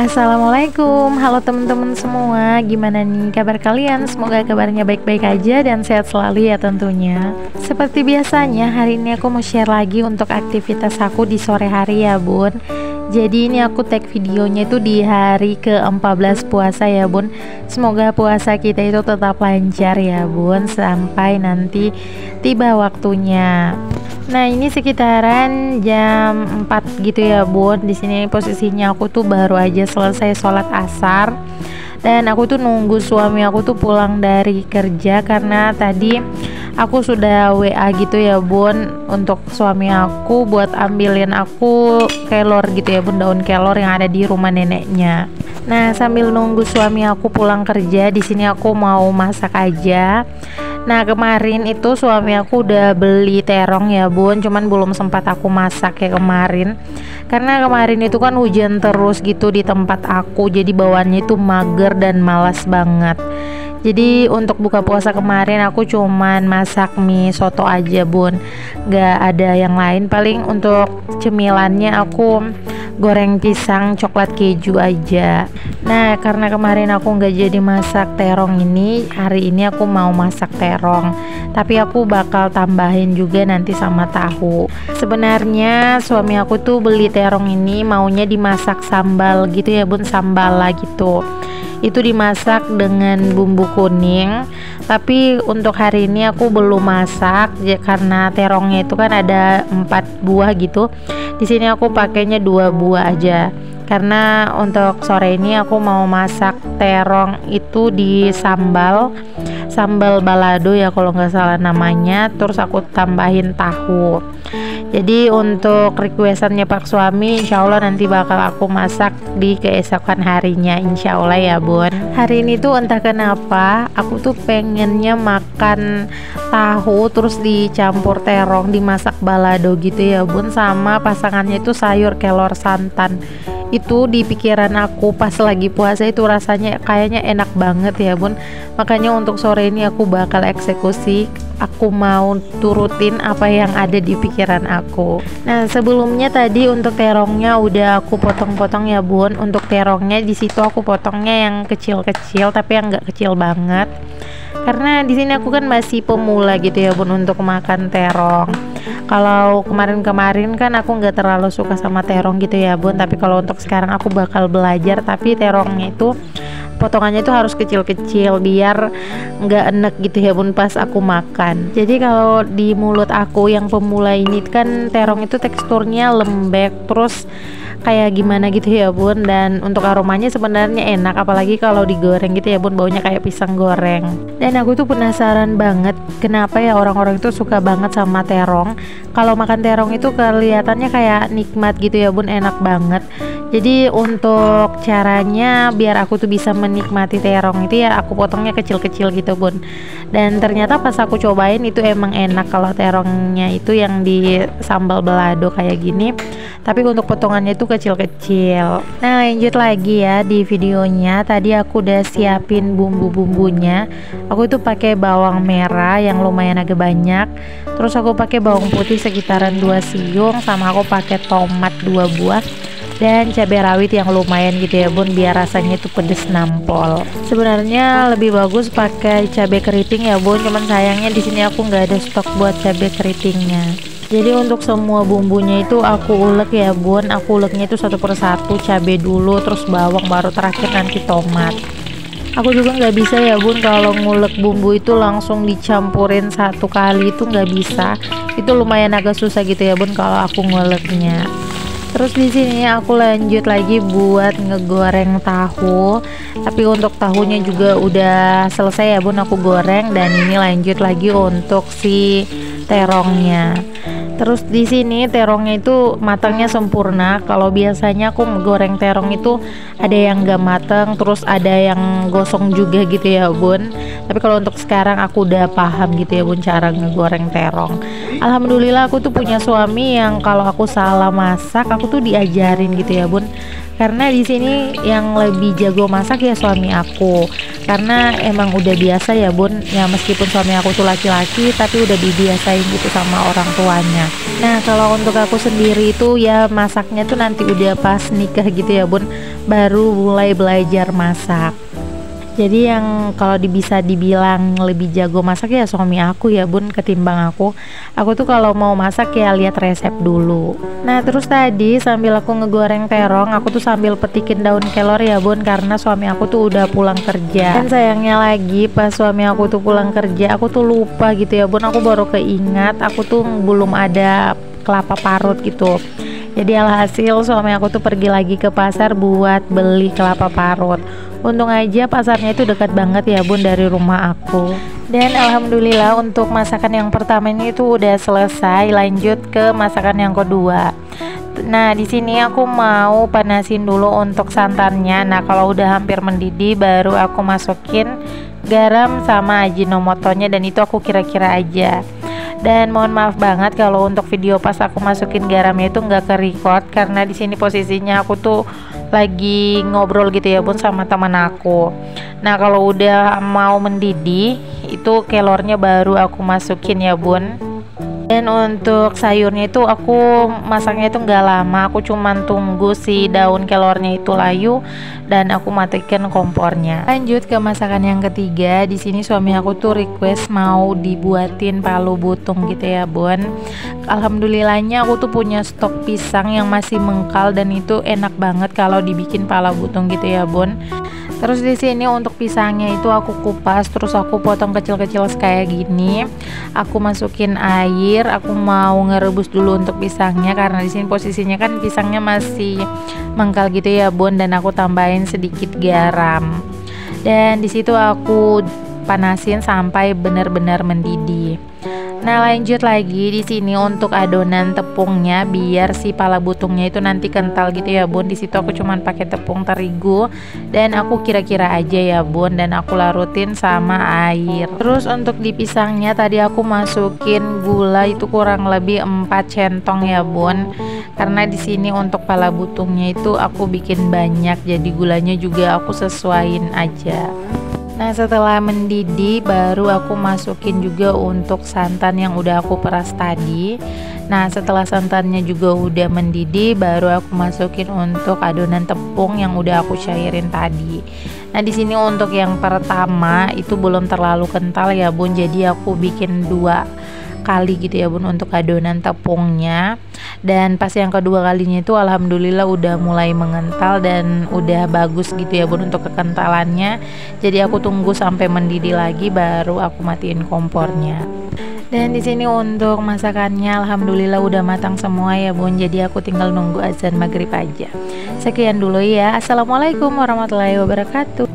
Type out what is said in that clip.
Assalamualaikum, halo teman-teman semua. Gimana nih kabar kalian? Semoga kabarnya baik-baik aja dan sehat selalu ya tentunya. Seperti biasanya, hari ini aku mau share lagi untuk aktivitas aku di sore hari ya bun. Jadi ini aku tag videonya itu di hari ke-14 puasa ya bun. Semoga puasa kita itu tetap lancar ya bun, sampai nanti tiba waktunya. Nah, ini sekitaran jam 4 gitu ya bun. Di sini posisinya aku tuh baru aja selesai sholat asar. Dan aku tuh nunggu suami aku tuh pulang dari kerja, karena tadi aku sudah WA gitu ya bun untuk suami aku buat ambilin aku kelor gitu ya bun, daun kelor yang ada di rumah neneknya. Nah, sambil nunggu suami aku pulang kerja, di sini aku mau masak aja. Nah, kemarin itu suami aku udah beli terong ya bun, cuman belum sempat aku masak ya kemarin, karena kemarin itu kan hujan terus gitu di tempat aku, jadi bawaannya itu mager dan malas banget. Jadi untuk buka puasa kemarin aku cuman masak mie soto aja bun, gak ada yang lain. Paling untuk cemilannya aku goreng pisang coklat keju aja. Nah, karena kemarin aku nggak jadi masak terong ini, hari ini aku mau masak terong, tapi aku bakal tambahin juga nanti sama tahu. Sebenarnya suami aku tuh beli terong ini maunya dimasak sambal gitu ya bun, sambal lah gitu. Itu dimasak dengan bumbu kuning, tapi untuk hari ini aku belum masak ya, karena terongnya itu kan ada 4 buah gitu. Di sini aku pakainya 2 buah aja, karena untuk sore ini aku mau masak terong itu di sambal balado ya kalau nggak salah namanya, terus aku tambahin tahu. Jadi untuk requestannya Pak suami, insya Allah nanti bakal aku masak di keesokan harinya, insya Allah ya bun. Hari ini tuh entah kenapa aku tuh pengennya makan tahu terus dicampur terong dimasak balado gitu ya bun, sama pasangannya itu sayur kelor santan. Itu di pikiran aku pas lagi puasa itu rasanya kayaknya enak banget ya bun. Makanya untuk sore ini aku bakal eksekusi, aku mau turutin apa yang ada di pikiran aku. Nah, sebelumnya tadi untuk terongnya udah aku potong-potong ya bun. Untuk terongnya di situ aku potongnya yang kecil-kecil, tapi yang nggak kecil banget, karena di sini aku kan masih pemula gitu ya bun untuk makan terong. Kalau kemarin-kemarin kan aku nggak terlalu suka sama terong gitu ya bun, tapi kalau untuk sekarang aku bakal belajar. Tapi terongnya itu potongannya itu harus kecil-kecil biar nggak enek gitu ya bun pas aku makan. Jadi kalau di mulut aku yang pemula ini kan terong itu teksturnya lembek, terus kayak gimana gitu ya bun, dan untuk aromanya sebenarnya enak, apalagi kalau digoreng gitu ya bun, baunya kayak pisang goreng. Dan aku tuh penasaran banget kenapa ya orang-orang itu suka banget sama terong. Kalau makan terong itu kelihatannya kayak nikmat gitu ya bun, enak banget. Jadi untuk caranya biar aku tuh bisa menikmati terong itu ya aku potongnya kecil-kecil gitu bun. Dan ternyata pas aku cobain itu emang enak kalau terongnya itu yang di sambal balado kayak gini, tapi untuk potongannya itu kecil-kecil. Nah, lanjut lagi ya di videonya. Tadi aku udah siapin bumbu-bumbunya. Aku itu pakai bawang merah yang lumayan agak banyak, terus aku pakai bawang putih sekitaran 2 siung, sama aku pakai tomat 2 buah dan cabai rawit yang lumayan gitu ya bun, biar rasanya itu pedes nampol. Sebenarnya lebih bagus pakai cabai keriting ya bun, cuman sayangnya di sini aku nggak ada stok buat cabai keritingnya. Jadi untuk semua bumbunya itu aku ulek ya bun, aku uleknya itu satu persatu, cabai dulu, terus bawang, baru terakhir nanti tomat. Aku juga nggak bisa ya bun kalau ngulek bumbu itu langsung dicampurin satu kali, itu nggak bisa. Itu lumayan agak susah gitu ya bun kalau aku nguleknya. Terus di sini aku lanjut lagi buat ngegoreng tahu. Tapi untuk tahunya juga udah selesai ya bun aku goreng, dan ini lanjut lagi untuk si terongnya. Terus di sini terongnya itu matangnya sempurna. Kalau biasanya aku menggoreng terong itu ada yang gak matang, terus ada yang gosong juga gitu ya bun. Tapi kalau untuk sekarang aku udah paham gitu ya bun cara ngegoreng terong. Alhamdulillah aku tuh punya suami yang kalau aku salah masak aku tuh diajarin gitu ya bun. Karena di sini yang lebih jago masak ya suami aku. Karena emang udah biasa ya bun, ya meskipun suami aku tuh laki-laki tapi udah dibiasain gitu sama orang tuanya. Nah kalau untuk aku sendiri itu ya masaknya tuh nanti udah pas nikah gitu ya bun, baru mulai belajar masak. Jadi yang kalau bisa dibilang lebih jago masak ya suami aku ya bun ketimbang aku. Aku tuh kalau mau masak ya lihat resep dulu. Nah terus tadi sambil aku ngegoreng terong, aku tuh sambil petikin daun kelor ya bun, karena suami aku tuh udah pulang kerja. Dan sayangnya lagi pas suami aku tuh pulang kerja, aku tuh lupa gitu ya bun. Aku baru keingat aku tuh belum ada kelapa parut gitu. Jadi alhasil suami aku tuh pergi lagi ke pasar buat beli kelapa parut. Untung aja pasarnya itu dekat banget ya bun dari rumah aku. Dan alhamdulillah untuk masakan yang pertama ini itu udah selesai. Lanjut ke masakan yang kedua. Nah di sini aku mau panasin dulu untuk santannya. Nah kalau udah hampir mendidih baru aku masukin garam sama ajinomotonya, dan itu aku kira-kira aja. Dan mohon maaf banget kalau untuk video pas aku masukin garamnya itu nggak ke record, karena di sini posisinya aku tuh lagi ngobrol gitu ya bun sama teman aku. Nah kalau udah mau mendidih itu kelornya baru aku masukin ya bun. Dan untuk sayurnya itu aku masaknya itu nggak lama, aku cuman tunggu si daun kelornya itu layu dan aku matikan kompornya. Lanjut ke masakan yang ketiga. Di sini suami aku tuh request mau dibuatin palu butung gitu ya bun. Alhamdulillahnya aku tuh punya stok pisang yang masih mengkal dan itu enak banget kalau dibikin palu butung gitu ya bun. Terus di sini untuk pisangnya itu aku kupas, terus aku potong kecil-kecil kayak gini. Aku masukin air, aku mau ngerebus dulu untuk pisangnya karena di sini posisinya kan pisangnya masih mengkal gitu ya bun, dan aku tambahin sedikit garam. Dan di situ aku panasin sampai benar-benar mendidih. Nah lanjut lagi di sini untuk adonan tepungnya biar si pala butungnya itu nanti kental gitu ya bun. Di situ aku cuman pakai tepung terigu dan aku kira-kira aja ya bun, dan aku larutin sama air. Terus untuk di pisangnya tadi aku masukin gula itu kurang lebih 4 centong ya bun. Karena di sini untuk pala butungnya itu aku bikin banyak, jadi gulanya juga aku sesuaiin aja. Nah setelah mendidih baru aku masukin juga untuk santan yang udah aku peras tadi. Nah setelah santannya juga udah mendidih baru aku masukin untuk adonan tepung yang udah aku cairin tadi. Nah di sini untuk yang pertama itu belum terlalu kental ya bun, jadi aku bikin 2 kali gitu ya bun untuk adonan tepungnya. Dan pas yang kedua kalinya itu alhamdulillah udah mulai mengental dan udah bagus gitu ya bun untuk kekentalannya. Jadi aku tunggu sampai mendidih lagi baru aku matiin kompornya. Dan di sini untuk masakannya alhamdulillah udah matang semua ya bun. Jadi aku tinggal nunggu azan maghrib aja. Sekian dulu ya. Assalamualaikum warahmatullahi wabarakatuh.